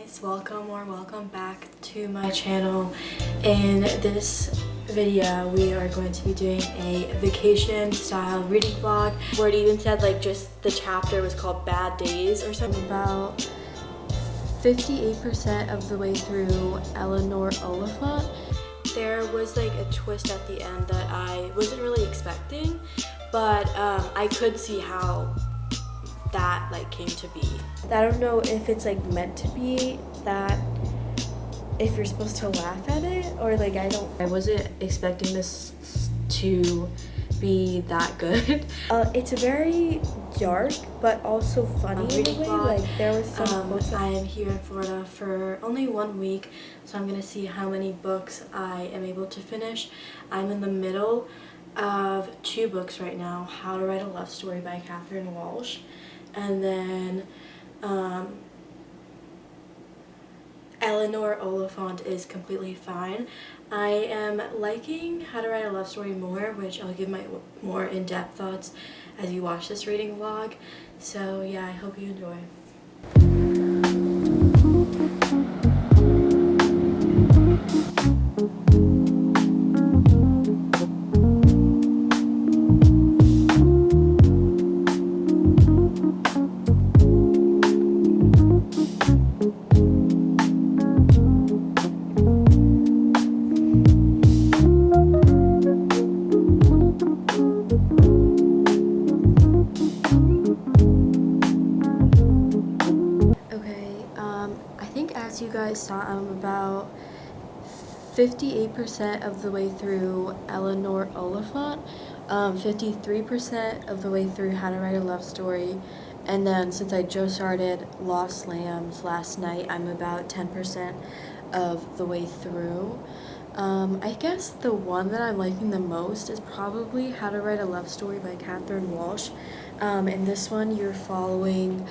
guys, welcome back to my channel. In this video we are going to be doing a vacation style reading vlog where it even said like just the chapter was called Bad Days or something. About 58% of the way through Eleanor Oliphant. There was like a twist at the end that I wasn't really expecting, but I could see how that like came to be. I don't know if it's like meant to be that, if you're supposed to laugh at it, or like I wasn't expecting this to be that good. It's very dark but also funny in a way. Like there was some books. I am here in Florida for only 1 week, so I'm gonna see how many books I am able to finish. I'm in the middle of 2 books right now: How to Write a Love Story by Catherine Walsh, and then Eleanor Oliphant is Completely Fine. I am liking How to Write a Love Story more, which I'll give my more in-depth thoughts as you watch this reading vlog. So yeah, I hope you enjoy. As you guys saw, I'm about 58% of the way through Eleanor Oliphant, 53% of the way through How to Write a Love Story, and then since I just started Lost Lambs last night, I'm about 10% of the way through. I guess the one that I'm liking the most is probably How to Write a Love Story by Catherine Walsh. In this one, you're following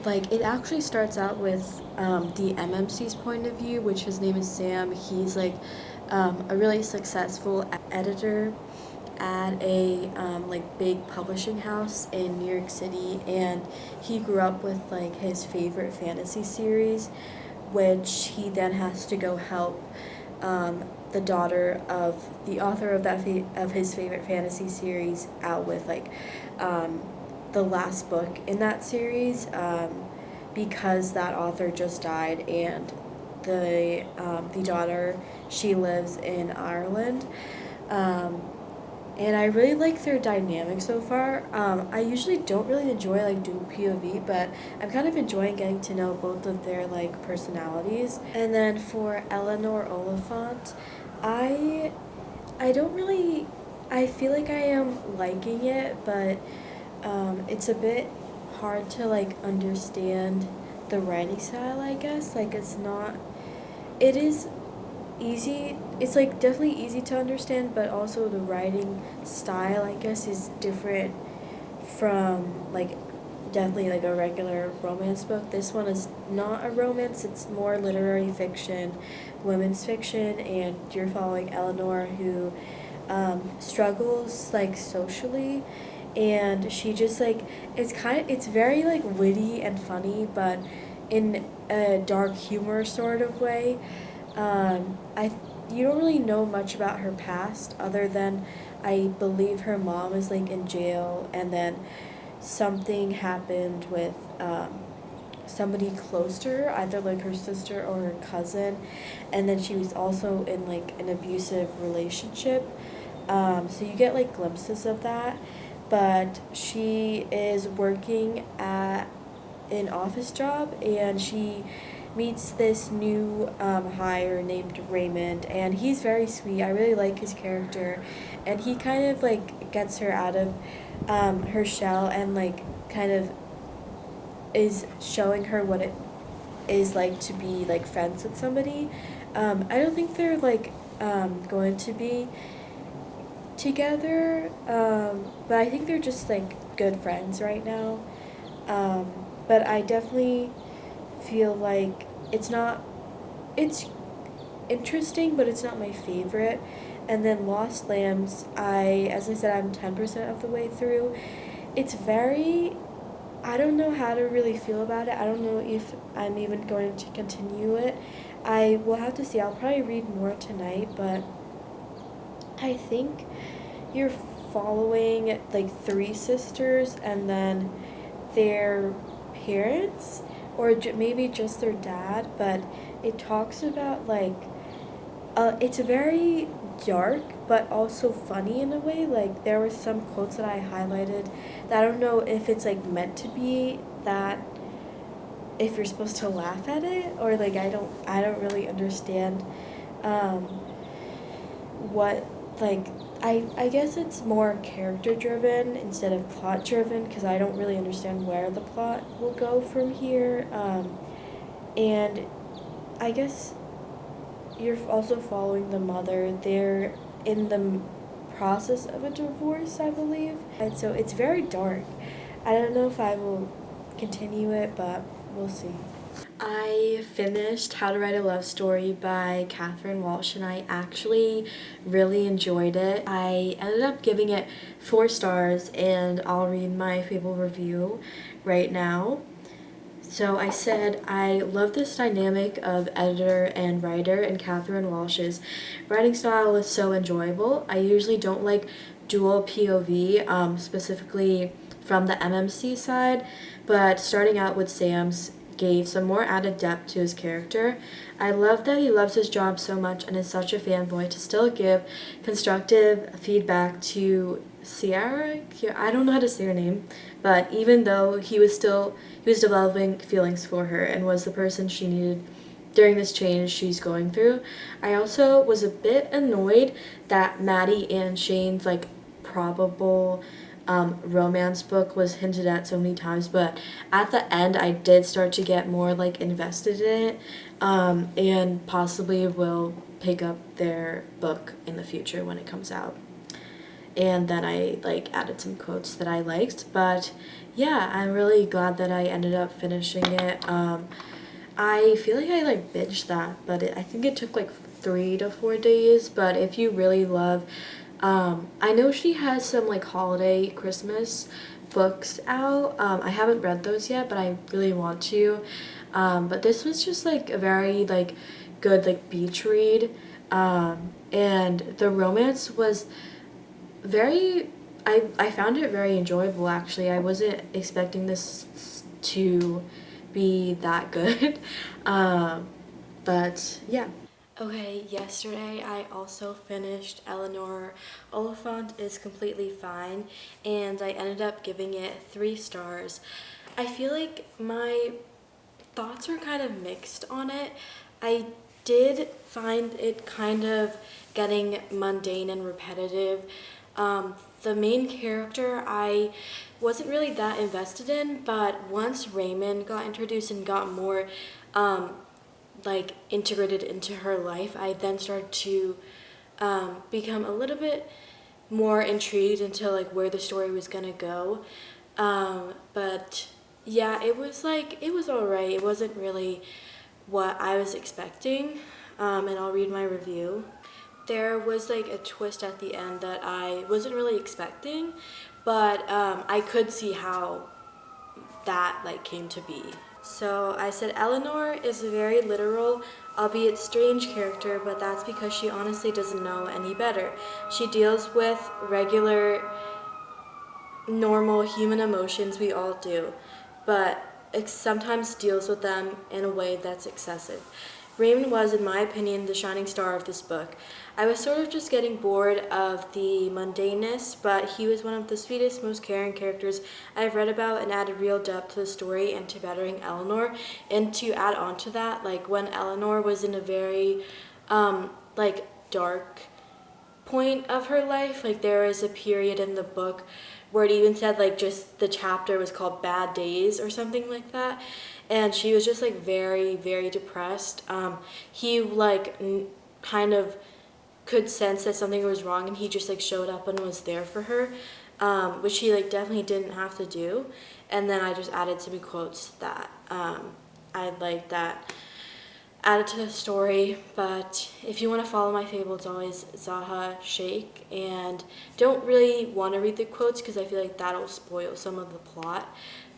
it actually starts out with the MMC's point of view, which his name is Sam. He's like a really successful editor at a big publishing house in New York City, and he grew up with like his favorite fantasy series, which he then has to go help the daughter of the author of of his favorite fantasy series out with the last book in that series, because that author just died, and the daughter, she lives in Ireland, and I really like their dynamic so far. I usually don't really enjoy doing POV, but I'm kind of enjoying getting to know both of their personalities. And then for Eleanor Oliphant, I feel like I am liking it, but it's a bit hard to understand the writing style, I guess. It is easy, it's definitely easy to understand, but also the writing style, I guess, is different from definitely a regular romance book. This one is not a romance, it's more literary fiction, women's fiction, and you're following Eleanor, who struggles socially, and she just it's very witty and funny, but in a dark humor sort of way. You don't really know much about her past, other than I believe her mom is in jail, and then something happened with somebody close to her, either her sister or her cousin, and then she was also in an abusive relationship. So you get glimpses of that. But she is working at an office job, and she meets this new hire named Raymond, and he's very sweet. I really like his character, and he kind of gets her out of her shell, and kind of is showing her what it is like to be friends with somebody. I don't think they're going to be together, but I think they're just good friends right now. But I definitely feel it's interesting, but it's not my favorite. And then Lost Lambs, as I said, I'm 10% of the way through. It's very I don't know how to really feel about it. I don't know if I'm even going to continue it. I will have to see. I'll probably read more tonight, but I think you're following like three sisters and then their parents, or maybe just their dad, but it talks about like it's very dark but also funny in a way. Like there were some quotes that I highlighted that I don't know if it's like meant to be that, if you're supposed to laugh at it, or like I don't really understand um what, like, I guess it's more character driven instead of plot driven, because I don't really understand where the plot will go from here. And I guess you're also following the mother. They're in the process of a divorce, I believe. And so it's very dark. I don't know if I will continue it, but we'll see. I finished How to Write a Love Story by Catherine Walsh, and I actually really enjoyed it. I ended up giving it 4 stars, and I'll read my Fable review right now. So I said, I love this dynamic of editor and writer, and Catherine Walsh's writing style is so enjoyable. I usually don't like dual POV, specifically from the MMC side, but starting out with Sam's gave some more added depth to his character. I love that he loves his job so much and is such a fanboy to still give constructive feedback to Sierra. I don't know how to say her name, but even though he was developing feelings for her and was the person she needed during this change she's going through. I also was a bit annoyed that Maddie and Shane's like probable romance book was hinted at so many times, but at the end I did start to get more like invested in it, and possibly will pick up their book in the future when it comes out. And then I like added some quotes that I liked, but yeah, I'm really glad that I ended up finishing it. I feel like I like binged that, but I think it took like 3 to 4 days. But if you really love, I know she has some like holiday Christmas books out. I haven't read those yet, but I really want to. But this was just like a very like good like beach read, and the romance was very, I found it very enjoyable actually. I wasn't expecting this to be that good. But yeah. Okay, yesterday I also finished Eleanor Oliphant is Completely Fine, and I ended up giving it 3 stars. I feel like my thoughts were kind of mixed on it. I did find it kind of getting mundane and repetitive. The main character I wasn't really that invested in, but once Raymond got introduced and got more like integrated into her life, I then started to become a little bit more intrigued into like where the story was gonna go. But yeah, it was alright. It wasn't really what I was expecting, and I'll read my review. There was like a twist at the end that I wasn't really expecting, but I could see how that like came to be. So I said Eleanor is a very literal, albeit strange character, but that's because she honestly doesn't know any better. She deals with regular, normal human emotions we all do, but it sometimes deals with them in a way that's excessive. Raymond was, in my opinion, the shining star of this book. I was sort of just getting bored of the mundaneness, but he was one of the sweetest, most caring characters I've read about, and added real depth to the story and to bettering Eleanor. And to add on to that, like when Eleanor was in a very like dark point of her life, like there was a period in the book where it even said like just the chapter was called Bad Days or something like that, and she was just like very, very depressed. He like kind of could sense that something was wrong, and he just like showed up and was there for her, which he like definitely didn't have to do. And then I just added some quotes that I like that added to the story. But if you want to follow my Fable, it's always Zaha Sheikh, and don't really want to read the quotes because I feel like that'll spoil some of the plot.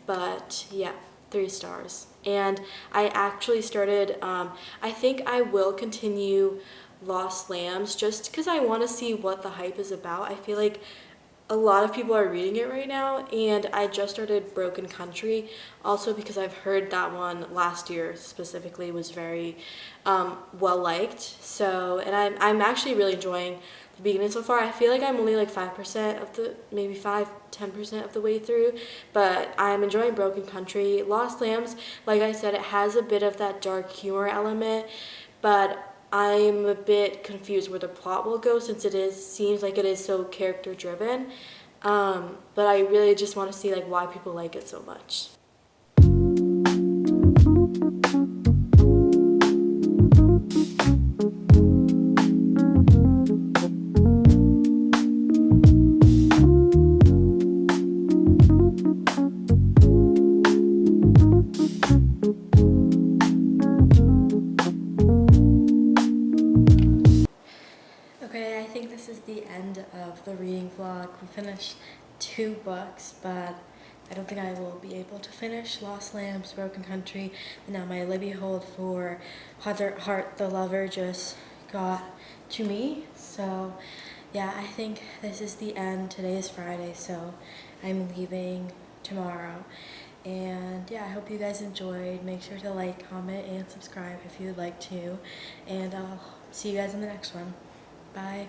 but yeah, 3 stars. And I actually started, I think I will continue Lost Lambs just because I want to see what the hype is about. I feel like a lot of people are reading it right now, and I just started Broken Country also because I've heard that one last year specifically was very well liked. So, and I'm actually really enjoying the beginning so far. I feel like I'm only like 5% of the, maybe 10% of the way through, but I'm enjoying Broken Country. Lost Lambs, like I said, it has a bit of that dark humor element, but I'm a bit confused where the plot will go since seems like it is so character driven. But I really just want to see like why people like it so much. Okay, I think this is the end of the reading vlog. We finished 2 books, but I don't think I will be able to finish Lost Lambs, Broken Country, and now my Libby hold for Heart the Lover just got to me. So yeah, I think this is the end. Today is Friday, so I'm leaving tomorrow. And yeah, I hope you guys enjoyed. Make sure to like, comment, and subscribe if you would like to. And I'll see you guys in the next one. Bye.